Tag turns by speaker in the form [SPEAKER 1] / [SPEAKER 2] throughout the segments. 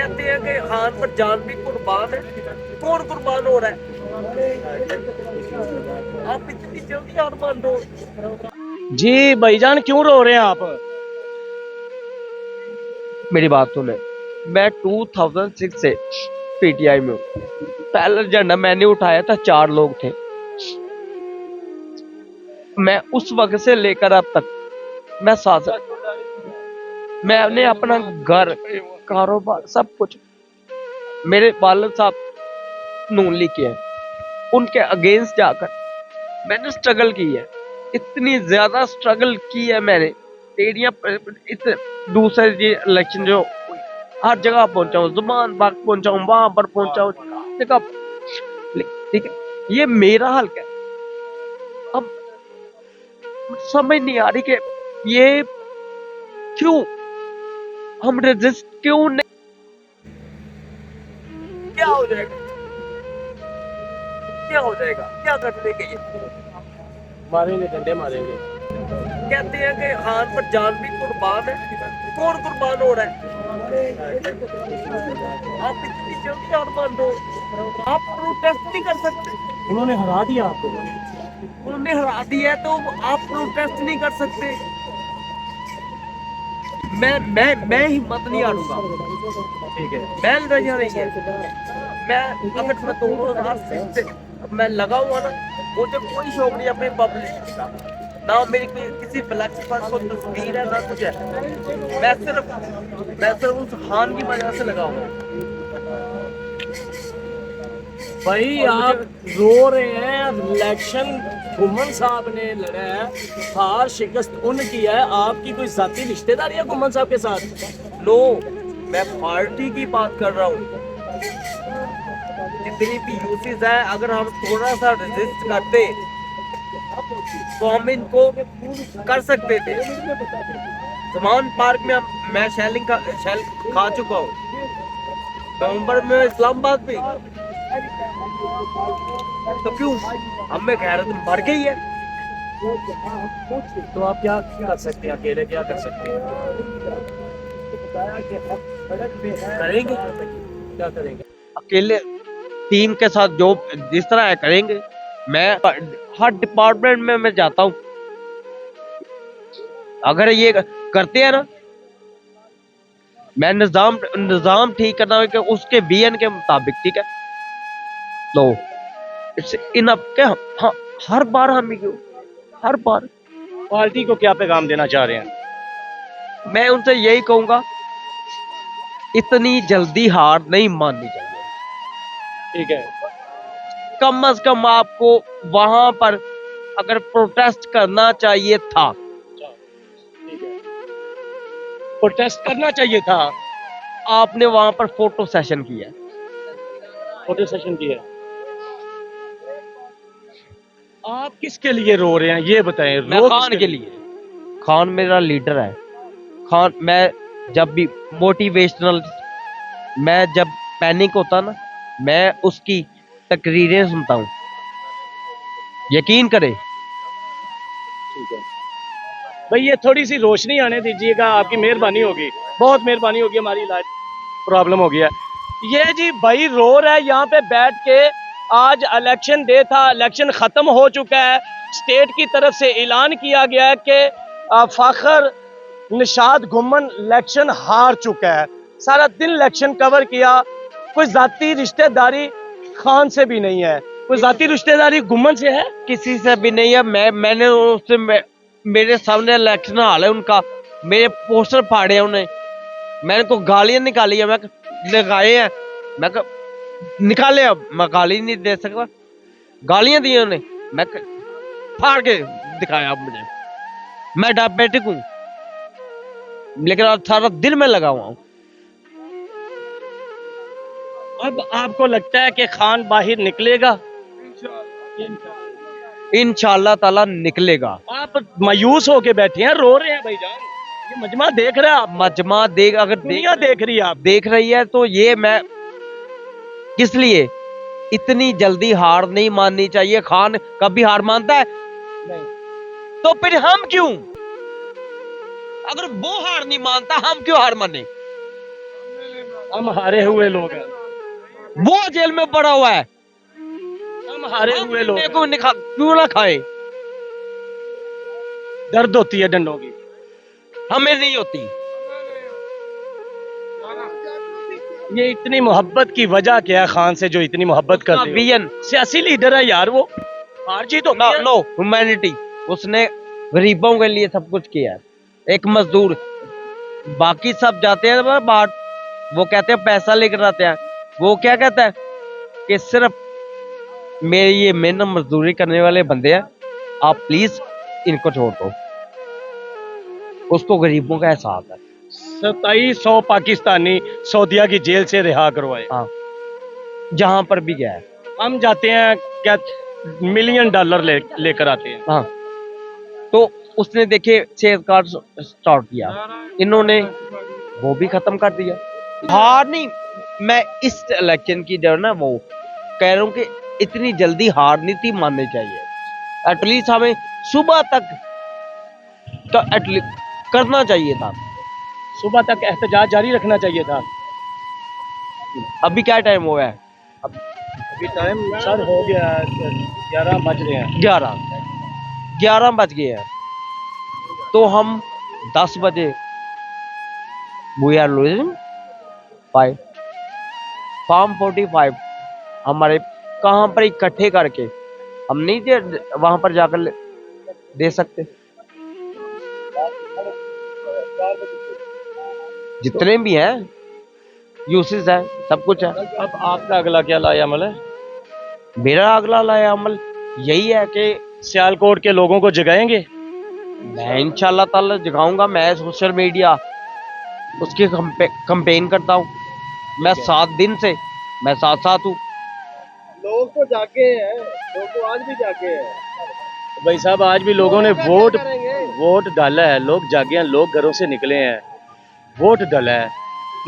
[SPEAKER 1] कहते हैं कि खान पर जान भी कुर्बान है। कौन कुर्बान हो रहा है? आप इतनी जल्दी हार मान दो।
[SPEAKER 2] जी भाईजान क्यों रो रहे हैं आप?
[SPEAKER 1] मेरी बात सुने, मैं 2006 से पीटीआई में हूँ। पहला झंडा मैंने उठाया था, 4 लोग थे। मैं उस वक्त से लेकर अब तक मैं साथ, मैंने अपना घर, कारोबार, सब कुछ, मेरे वालिद साहब नून लीग के हैं, उनके अगेंस्ट जाकर मैंने स्ट्रगल की है। इतनी ज्यादा स्ट्रगल की है मैंने। एरिया दूसरे इलेक्शन जो हर जगह पहुंचा हूँ, जुबान बाग पहुंचा हूँ, वहां पर पहुंचा हूँ, ठीक है। ये मेरा हल्का है। अब समझ नहीं आ रही कि ये क्यों हम रेजिस्ट क्यों नहीं। क्या हो जाएगा? क्या हो जाएगा? क्या कर देंगे? ये
[SPEAKER 2] मारेंगे, डंडे मारेंगे।
[SPEAKER 1] कहते हैं कि खान पर जान भी कुर्बान है। कौन कुर्बान हो रहा है? आप इतनी जल्दी हार मान दो। आप प्रोटेस्ट नहीं कर सकते।
[SPEAKER 2] उन्होंने हरा दिया आपको।
[SPEAKER 1] उन्होंने हरा दिया है तो आप प्रोटेस्ट नहीं कर सकते। मैं हिम्मत नहीं हारूंगा।
[SPEAKER 2] ठीक है।
[SPEAKER 1] मैं लड़ाइयाँ नहीं है। मैं अगर मैं 2006 से मैं लगा हुआ ना, मुझे कोई शौक नहीं अपनी पब्लिक का, ना मेरी किसी ब्लैक पर कोई तस्वीर है ना कुछ है। मैं सिर्फ उस खान की वजह से लगा हुआ।
[SPEAKER 2] भाई
[SPEAKER 1] और
[SPEAKER 2] आप रो रहे हैं, इलेक्शन घुमन साहब ने लड़ा है, हार शिकस्त उनकी है, आपकी कोई जाती रिश्तेदारी है घुमन साहब के साथ?
[SPEAKER 1] नो, मैं पार्टी की बात कर रहा हूँ। जितनी भी यूसीज है, अगर हम थोड़ा सा रेजिस्ट करते तो हम इनको कर सकते थे। जमान पार्क में मैं शेल खा चुका हूँ। नवंबर में इस्लामाबाद में, तो क्यों हम में गैरत मर गई है?
[SPEAKER 2] तो आप क्या कर सकते हैं? अकेले क्या कर सकते हैं?
[SPEAKER 1] करेंगे।
[SPEAKER 2] क्या करेंगे?
[SPEAKER 1] अकेले टीम के साथ जो जिस तरह है करेंगे। मैं हर डिपार्टमेंट में मैं जाता हूँ। अगर ये करते हैं ना, मैं निजाम ठीक करना है कि उसके बीएन के मुताबिक, ठीक है। तो इट्स इनफ क्या? हाँ, हर बार हम ही क्यों, हर बार।
[SPEAKER 2] पार्टी को क्या पैगाम देना चाह रहे हैं?
[SPEAKER 1] मैं उनसे यही कहूंगा, इतनी जल्दी हार नहीं माननी चाहिए।
[SPEAKER 2] ठीक है।
[SPEAKER 1] कम से कम आपको वहां पर अगर प्रोटेस्ट करना चाहिए था।
[SPEAKER 2] ठीक है, प्रोटेस्ट करना चाहिए था।
[SPEAKER 1] आपने वहां पर फोटो सेशन किया।
[SPEAKER 2] फोटो सेशन किया। आप किसके लिए रो रहे हैं ये बताएं?
[SPEAKER 1] मैं
[SPEAKER 2] रो
[SPEAKER 1] खान के लिए। खान मेरा लीडर है। खान, मैं जब भी मोटिवेशनल, मैं जब पैनिक होता ना, मैं उसकी तकरीरें सुनता हूँ। यकीन करें।
[SPEAKER 2] ठीक है भाई, ये थोड़ी सी रोशनी आने दीजिएगा, आपकी मेहरबानी होगी, बहुत मेहरबानी होगी। हमारी लाइट प्रॉब्लम हो गया। ये जी भाई रो रहा है यहाँ पे बैठ के। आज इलेक्शन डे था, इलेक्शन खत्म हो चुका है। स्टेट की तरफ से ऐलान किया गया है कि फखर निशाद घुमन इलेक्शन हार चुका है। सारा दिन इलेक्शन कवर किया। कोई जाती रिश्तेदारी खान से भी नहीं है, कोई जाती रिश्तेदारी घुमन से है
[SPEAKER 1] किसी से भी नहीं है। मैंने उससे मेरे सामने इलेक्शन हाल है उनका, मेरे पोस्टर फाड़े हैं उन्हें। मैंने को गालियां निकाली है, मैं लगाए हैं, मैं निकाले। अब मैं गाली नहीं दे सकता। गालियां दी उन्हें, मैं फाड़ के दिखाया। अब मुझे, मैं डायबिटिक हूँ, लेकिन अब सारा दिन में लगा हुआ हूँ।
[SPEAKER 2] अब आपको लगता है कि खान बाहर निकलेगा?
[SPEAKER 1] इंशाल्लाह ताला निकलेगा।
[SPEAKER 2] आप मायूस होके बैठे हैं, रो रहे हैं भाईजान। ये मजमा देख रहे हैं आप?
[SPEAKER 1] मजमा देख, अगर
[SPEAKER 2] दुनिया देख रही है, आप
[SPEAKER 1] देख रही है तो ये मैं किस लिए, इतनी जल्दी हार नहीं माननी चाहिए। खान कभी हार मानता है?
[SPEAKER 2] नहीं।
[SPEAKER 1] तो फिर हम क्यों? अगर वो हार नहीं मानता, हम क्यों हार माने?
[SPEAKER 2] हम हारे हुए लोग हैं,
[SPEAKER 1] वो जेल में पड़ा हुआ है,
[SPEAKER 2] हम हारे हुए लोग
[SPEAKER 1] मेरे
[SPEAKER 2] हैं।
[SPEAKER 1] को क्यों ना खाए?
[SPEAKER 2] दर्द होती है डंडों की।
[SPEAKER 1] हमें नहीं होती।
[SPEAKER 2] ये इतनी मोहब्बत की वजह क्या है खान से, जो इतनी मोहब्बत करते हो?
[SPEAKER 1] विजन,
[SPEAKER 2] सियासी लीडर है यार, वो हार जीत होती
[SPEAKER 1] नो
[SPEAKER 2] है।
[SPEAKER 1] नो ह्यूमैनिटी, उसने गरीबों के लिए सब कुछ किया है। एक मजदूर, बाकी सब जाते हैं बाहर, वो कहते हैं पैसा लेकर आते हैं, वो क्या कहता है कि सिर्फ मेरे ये मेहनत मजदूरी करने वाले बंदे हैं, आप प्लीज इनको छोड़ दो। उसको गरीबों का एहसास है।
[SPEAKER 2] 2700 पाकिस्तानी सऊदीया की जेल से रिहा करवाए।
[SPEAKER 1] हाँ, जहां पर भी गया है।
[SPEAKER 2] हम जाते हैं क्या, $1 मिलियन लेकर आते हैं।
[SPEAKER 1] हाँ, तो उसने देखे शेयर कार्ड स्टार्ट किया, इन्होंने वो भी खत्म कर दिया। हार नहीं, मैं इस इलेक्शन की जो है ना वो कह रहा हूँ कि इतनी जल्दी हार नहीं थी माननी चाहिए। एटलीस्ट हमें सुबह तक तो एटलीस्ट करना चाहिए था।
[SPEAKER 2] सुबह तक एहतजाज जारी रखना चाहिए था।
[SPEAKER 1] अभी क्या टाइम हुआ है?
[SPEAKER 2] अभी टाइम सर हो गया, 11 बज रहे हैं।
[SPEAKER 1] 11 बज गए हैं, तो हम 10 बजे वी आर लूजिंग 5 फार्म 45 हमारे कहाँ पर इकट्ठे करके हम नहीं दे वहां पर जाकर दे सकते। जितने भी हैं यूसेस है, सब कुछ है।
[SPEAKER 2] अब आपका अगला क्या लाया अमल है?
[SPEAKER 1] मेरा अगला लाया अमल यही है कि
[SPEAKER 2] सियालकोट के लोगों को जगाएंगे।
[SPEAKER 1] मैं इंशाल्लाह ताला जगाऊंगा। मैं सोशल मीडिया उसकी कंपेन करता हूँ। मैं 7 दिन से मैं साथ साथ हूँ।
[SPEAKER 3] लोग तो जागे हैं, लोग तो आज भी जागे हैं।
[SPEAKER 2] भाई साहब, आज भी लोगों ने
[SPEAKER 3] क्या
[SPEAKER 2] वोट
[SPEAKER 3] करेंगे?
[SPEAKER 2] वोट डाला है, लोग जागे हैं, लोग घरों से निकले हैं, वोट डाला है,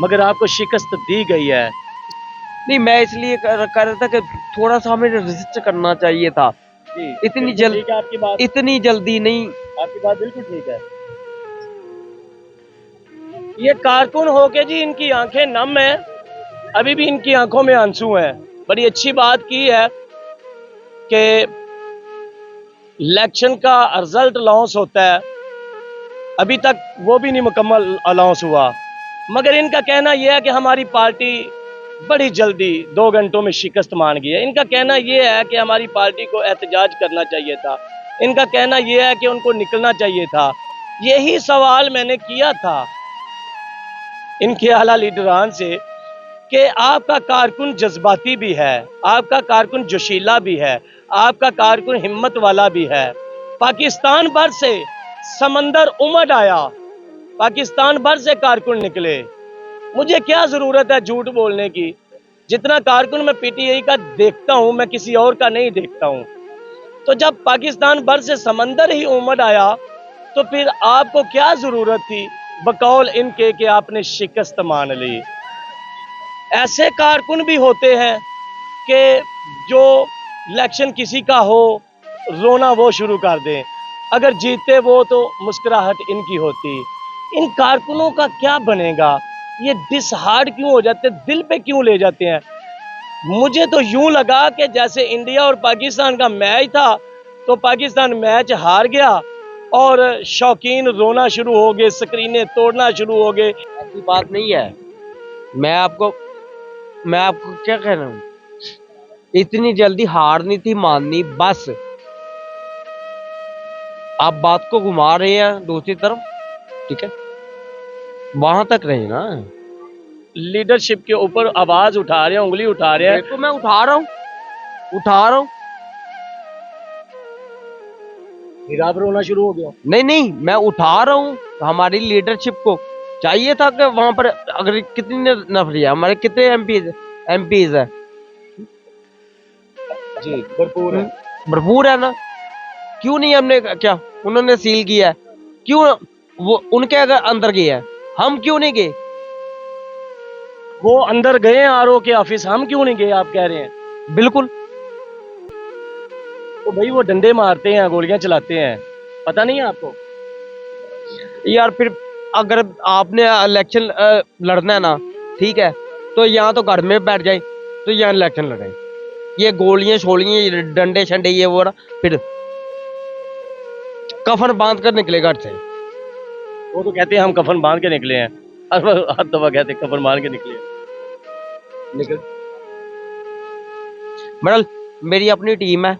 [SPEAKER 2] मगर आपको शिकस्त दी गई है।
[SPEAKER 1] नहीं, मैं इसलिए कर रहा था कि थोड़ा सा हमें रजिस्टर करना चाहिए था।
[SPEAKER 2] जी,
[SPEAKER 1] इतनी
[SPEAKER 2] बिल्कुल ठीक है आपकी बात,
[SPEAKER 1] इतनी जल्दी नहीं।
[SPEAKER 2] आपकी बात बिल्कुल ठीक है। ये कारकुन होके जी इनकी आंखें नम है, अभी भी इनकी आंखों में आंसू हैं। बड़ी अच्छी बात की है कि इलेक्शन का रिजल्ट अनाउंस होता है, अभी तक वो भी नहीं मुकम्मल अनाउंस हुआ, मगर इनका कहना यह है कि हमारी पार्टी बड़ी जल्दी 2 घंटों में शिकस्त मान गई है। इनका कहना यह है कि हमारी पार्टी को एहतजाज करना चाहिए था, इनका कहना यह है कि उनको निकलना चाहिए था। यही सवाल मैंने किया था इनके आला लीडरान से कि आपका कारकुन जज्बाती भी है, आपका कारकुन जोशीला भी है, आपका कारकुन हिम्मत वाला भी है। पाकिस्तान भर से समंदर उमड़ आया, पाकिस्तान भर से कारकुन निकले। मुझे क्या जरूरत है झूठ बोलने की? जितना कारकुन मैं पीटीआई का देखता हूं, मैं किसी और का नहीं देखता हूं। तो जब पाकिस्तान भर से समंदर ही उमड़ आया, तो फिर आपको क्या जरूरत थी बकौल इनके कि आपने शिकस्त मान ली? ऐसे कारकुन भी होते हैं कि जो इलेक्शन किसी का हो, रोना वो शुरू कर दें, अगर जीते वो तो मुस्कुराहट इनकी होती। इन कारकुनों का क्या बनेगा? ये डिसहार्ड क्यों हो जाते, दिल पे क्यों ले जाते हैं? मुझे तो यूं लगा कि जैसे इंडिया और पाकिस्तान का मैच था, तो पाकिस्तान मैच हार गया और शौकीन रोना शुरू हो गए, स्क्रीनें तोड़ना शुरू हो गए।
[SPEAKER 1] ऐसी बात नहीं है। मैं आपको क्या कह रहा हूँ, इतनी जल्दी हार नहीं थी माननी। बस आप बात को घुमा रहे हैं दूसरी तरफ, ठीक है, वहां तक रहे ना।
[SPEAKER 2] लीडरशिप के ऊपर आवाज उठा रहे हैं, उंगली उठा रहे हैं।
[SPEAKER 1] तो मैं उठा रहा हूँ।
[SPEAKER 2] फिर आप रोना शुरू हो गया।
[SPEAKER 1] नहीं, मैं उठा रहा हूँ। हमारी लीडरशिप को चाहिए था कि वहां पर अगर कितनी नफरी है, हमारे कितने एमपीज है
[SPEAKER 2] जी, भरपूर है।
[SPEAKER 1] भरपूर है ना। क्यों नहीं हमने क्या उन्होंने सील किया है? क्यों वो उनके अगर अंदर गए हैं, हम क्यों नहीं गए?
[SPEAKER 2] वो अंदर गए आरओ के ऑफिस, हम क्यों नहीं गए आप कह रहे हैं?
[SPEAKER 1] बिल्कुल।
[SPEAKER 2] तो भाई वो डंडे मारते हैं, गोलियां चलाते हैं, पता नहीं है आपको?
[SPEAKER 1] यार फिर अगर आपने इलेक्शन लड़ना है ना, ठीक है, तो यहाँ तो घर में बैठ जाए, तो यहाँ इलेक्शन लड़ाई, ये गोलियां शोलियां डंडे शंडे ये वो ना, फिर कफन बांध कर निकले घर से।
[SPEAKER 2] वो तो कहते हैं हम कफन बांध के निकले हैं, हर दफा कहते हैं कफन बांध के निकले हैं।
[SPEAKER 1] निकल मरल, मेरी अपनी टीम है,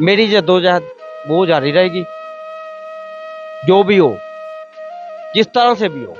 [SPEAKER 1] मेरी जद्दोजहद वो जारी रहेगी, जो भी हो, जिस तरह से भी हो।